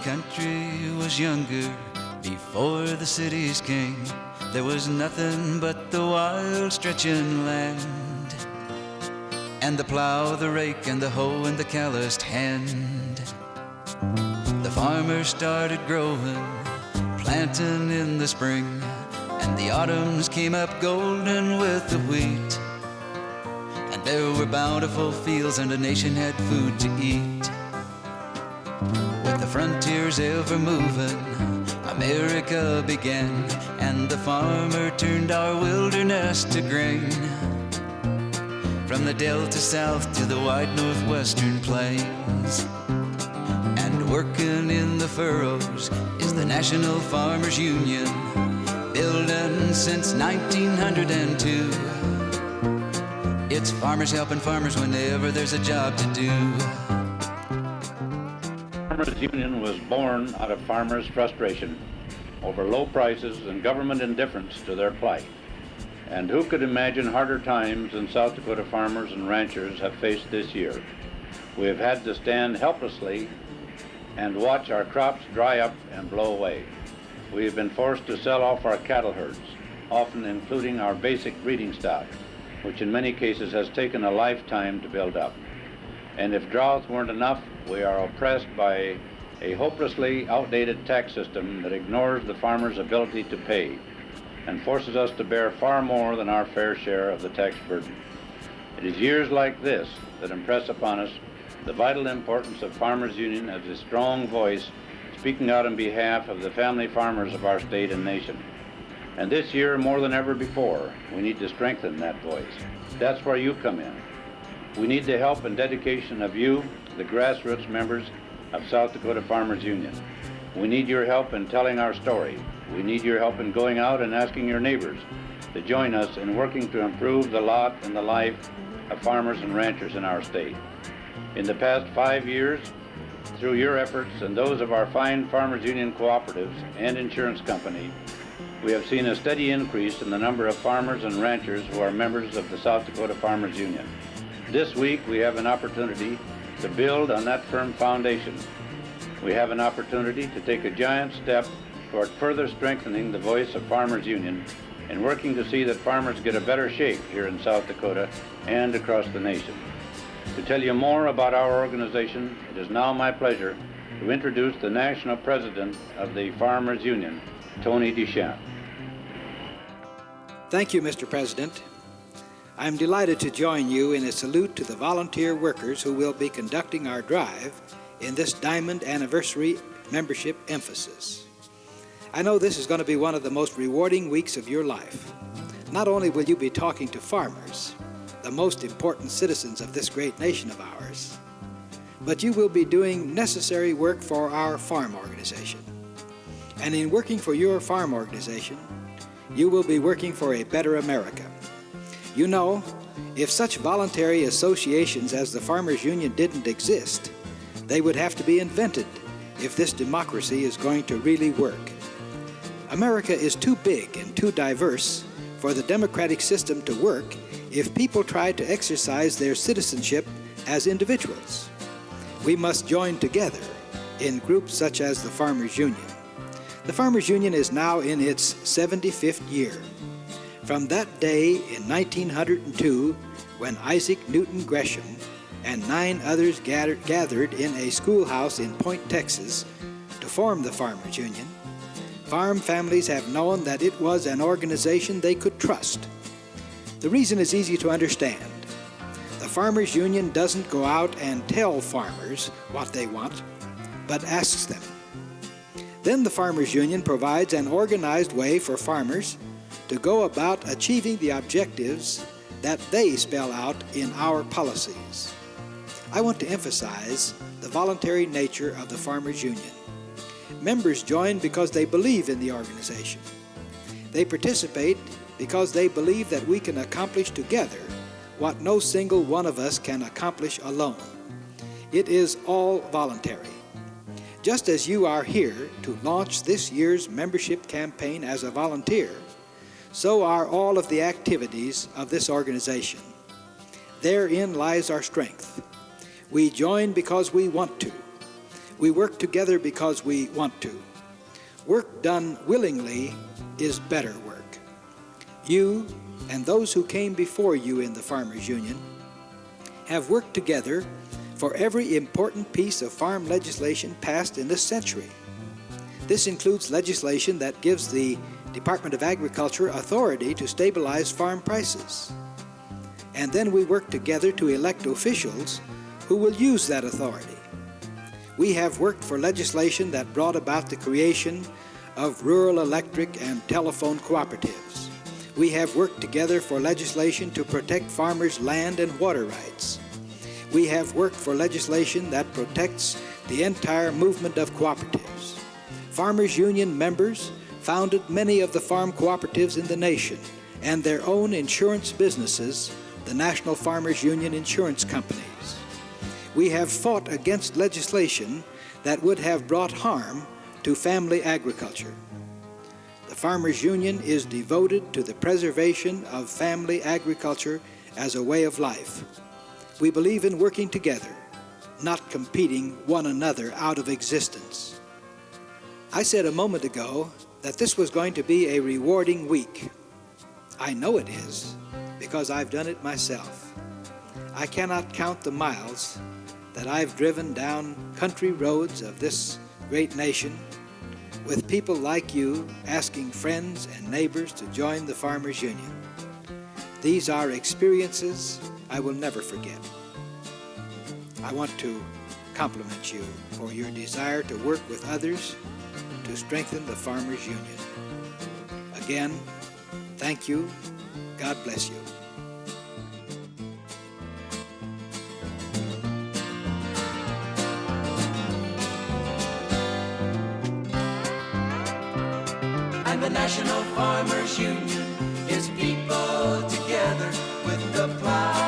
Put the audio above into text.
country was younger, before the cities came, there was nothing but the wild stretching land, and the plow, the rake, and the hoe, and the calloused hand. The farmers started growing, planting in the spring, and the autumns came up golden with the wheat. And there were bountiful fields, and a nation had food to eat. With the frontiers ever moving, America began, and the farmer turned our wilderness to grain. From the Delta south to the wide northwestern plains, and working in the furrows is the National Farmers Union, building since 1902. It's farmers helping farmers whenever there's a job to do. Farmers Union was born out of farmers' frustration over low prices and government indifference to their plight. And who could imagine harder times than South Dakota farmers and ranchers have faced this year? We have had to stand helplessly and watch our crops dry up and blow away. We have been forced to sell off our cattle herds, often including our basic breeding stock, which in many cases has taken a lifetime to build up. And if droughts weren't enough, we are oppressed by a hopelessly outdated tax system that ignores the farmer's ability to pay and forces us to bear far more than our fair share of the tax burden. It is years like this that impress upon us the vital importance of Farmers Union as a strong voice speaking out on behalf of the family farmers of our state and nation. And this year, more than ever before, we need to strengthen that voice. That's where you come in. We need the help and dedication of you, the grassroots members of South Dakota Farmers Union. We need your help in telling our story. We need your help in going out and asking your neighbors to join us in working to improve the lot and the life of farmers and ranchers in our state. In the past 5 years, through your efforts and those of our fine Farmers Union cooperatives and insurance company, we have seen a steady increase in the number of farmers and ranchers who are members of the South Dakota Farmers Union. This week, we have an opportunity to build on that firm foundation. We have an opportunity to take a giant step toward further strengthening the voice of Farmers Union and working to see that farmers get a better shake here in South Dakota and across the nation. To tell you more about our organization, it is now my pleasure to introduce the National President of the Farmers Union, Tony Deschamps. Thank you, Mr. President. I'm delighted to join you in a salute to the volunteer workers who will be conducting our drive in this Diamond Anniversary membership emphasis. I know this is going to be one of the most rewarding weeks of your life. Not only will you be talking to farmers, the most important citizens of this great nation of ours, but you will be doing necessary work for our farm organization. And in working for your farm organization, you will be working for a better America. You know, if such voluntary associations as the Farmers Union didn't exist, they would have to be invented if this democracy is going to really work. America is too big and too diverse for the democratic system to work if people try to exercise their citizenship as individuals. We must join together in groups such as the Farmers Union. The Farmers Union is now in its 75th year. From that day in 1902, when Isaac Newton Gresham and 9 others gathered in a schoolhouse in Point, Texas, to form the Farmers Union, farm families have known that it was an organization they could trust. The reason is easy to understand. The Farmers Union doesn't go out and tell farmers what they want, but asks them. Then the Farmers Union provides an organized way for farmers to go about achieving the objectives that they spell out in our policies. I want to emphasize the voluntary nature of the Farmers Union. Members join because they believe in the organization. They participate because they believe that we can accomplish together what no single one of us can accomplish alone. It is all voluntary. Just as you are here to launch this year's membership campaign as a volunteer, so are all of the activities of this organization. Therein lies our strength. We join because we want to. We work together because we want to. Work done willingly is better work. You and those who came before you in the Farmers Union have worked together for every important piece of farm legislation passed in this century. This includes legislation that gives the Department of Agriculture authority to stabilize farm prices. And then we work together to elect officials who will use that authority. We have worked for legislation that brought about the creation of rural electric and telephone cooperatives. We have worked together for legislation to protect farmers' land and water rights. We have worked for legislation that protects the entire movement of cooperatives. Farmers Union members founded many of the farm cooperatives in the nation and their own insurance businesses, the National Farmers Union Insurance Companies. We have fought against legislation that would have brought harm to family agriculture. The Farmers Union is devoted to the preservation of family agriculture as a way of life. We believe in working together, not competing one another out of existence. I said a moment ago that this was going to be a rewarding week. I know it is, because I've done it myself. I cannot count the miles that I've driven down country roads of this great nation with people like you asking friends and neighbors to join the Farmers Union. These are experiences I will never forget. I want to compliment you for your desire to work with others to strengthen the Farmers Union. Again, thank you. God bless you. And the National Farmers Union is people together with the plow